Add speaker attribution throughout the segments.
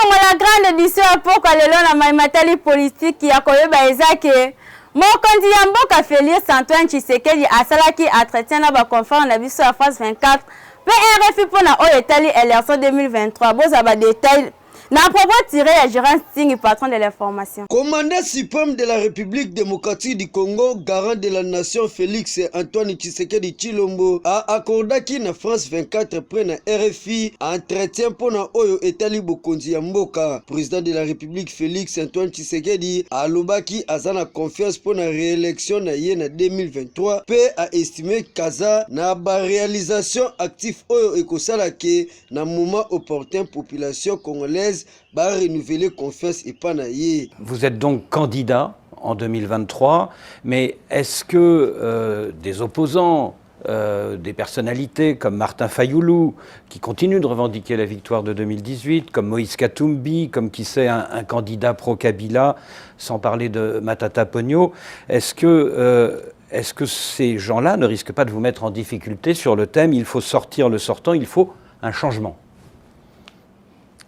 Speaker 1: la grande édition pour lelo na maimatali politique ya koyeba ezake mokonzi ya mboka Félix Antoine Tshisekedi asalaki entretien na ba conférence na biso ya France 24 PRFI pour na oyo etali élection 2023 boza ba détail. Na propos tiré à Gérard Sting, patron de l'information.
Speaker 2: Commandant suprême de la République démocratique du Congo, garant de la nation Félix Antoine Tshisekedi Tshilombo, a accordé qui na France 24 près na RFI entretien pour na oyo etali bokonzi ya mboka. Président de la République Félix Antoine Tshisekedi a lobaki azana confiance pour na réélection na ye na 2023 pe a estimé kaza na ba réalisation actif oyo ekosala ke na moment opportun population congolaise va renouveler confiance et pas naïe.
Speaker 3: Vous êtes donc candidat en 2023, mais est-ce que des opposants, des personnalités comme Martin Fayoulou, qui continuent de revendiquer la victoire de 2018, comme Moïse Katumbi, comme qui sait un candidat pro-Kabila, sans parler de Matata Ponyo, est-ce que ces gens-là ne risquent pas de vous mettre en difficulté sur le thème « Il faut sortir le sortant, il faut un changement » ?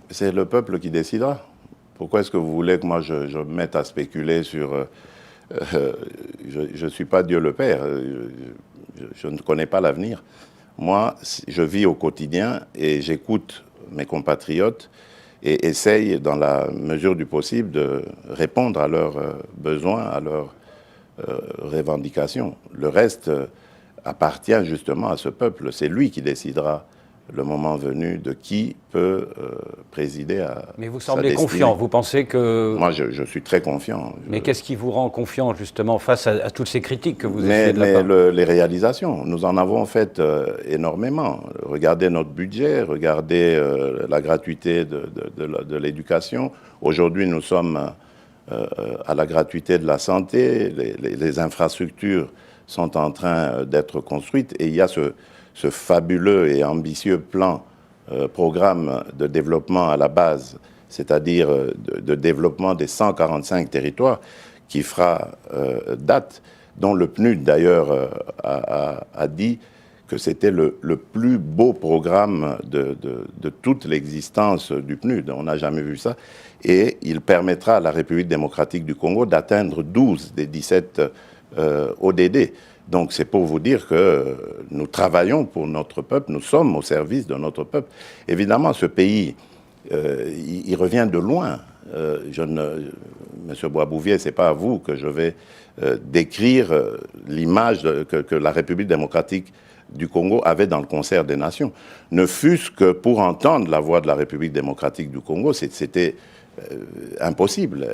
Speaker 4: C'est le peuple qui décidera. Pourquoi est-ce que vous voulez que moi je me mette à spéculer sur... je ne suis pas Dieu le Père, je ne connais pas l'avenir. Moi, je vis au quotidien et j'écoute mes compatriotes et essaye, dans la mesure du possible, de répondre à leurs besoins, à leurs revendications. Le reste appartient justement à ce peuple. C'est lui qui décidera le moment venu de qui peut présider à...
Speaker 3: Mais vous semblez confiant, vous pensez que...
Speaker 4: Moi, je suis très confiant.
Speaker 3: Mais qu'est-ce qui vous rend confiant, justement, face à toutes ces critiques que vous essayez de la part?
Speaker 4: Les réalisations, nous en avons fait énormément. Regardez notre budget, regardez la gratuité de l'éducation. Aujourd'hui, nous sommes à la gratuité de la santé. Les infrastructures sont en train d'être construites et il y a ce fabuleux et ambitieux programme de développement à la base, c'est-à-dire de développement des 145 territoires qui fera date, dont le PNUD d'ailleurs a dit que c'était le plus beau programme de toute l'existence du PNUD. On n'a jamais vu ça. Et il permettra à la République démocratique du Congo d'atteindre 12 des 17 ODD. Donc c'est pour vous dire que nous travaillons pour notre peuple, nous sommes au service de notre peuple. Évidemment, ce pays, il revient de loin. Monsieur Boisbouvier, ce n'est pas à vous que je vais décrire l'image que la République démocratique du Congo avait dans le concert des nations. Ne fût-ce que pour entendre la voix de la République démocratique du Congo, c'était... impossible.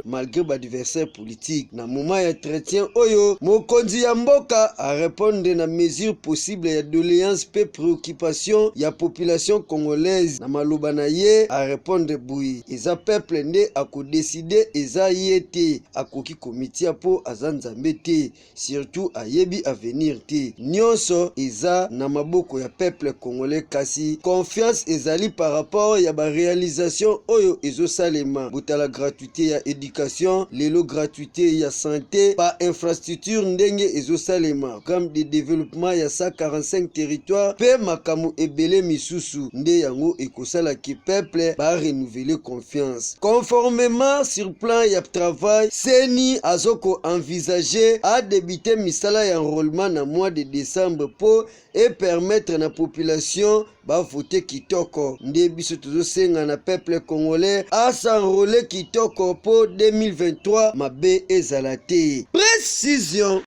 Speaker 2: Malgré l'adversaire politique, na moment d'entretien oyo, mokonzi ya mboka a répondre na mesure possible ya doléance pe préoccupation ya population congolaise. Na maloba na ye a répondre boui. Eza peuple nde ako décider eza yete akoki komiti po azanzambe te. Surtout ayebi avenir te. Nyonso eza na maboko ya peuple congolais kasi confiance ezali par rapport ya ba réalisation oyo ezo salema botala gratuité ya éducation lelo gratuité ya santé pa infrastructure ndenge ezo salema comme de développement ya 145 territoires pe makamu ebele misusu nde yango ekosala ki peuple ba renouveler confiance conformément sur plan ya travail seni azoko envisager à débuter misala ya enrôlement na mois de décembre pour et permettre na population ba voter kitoko nde biso tozo senga na peuple congolais a s'enrôler kitoko pour 2023 mabe ezala te. Précision.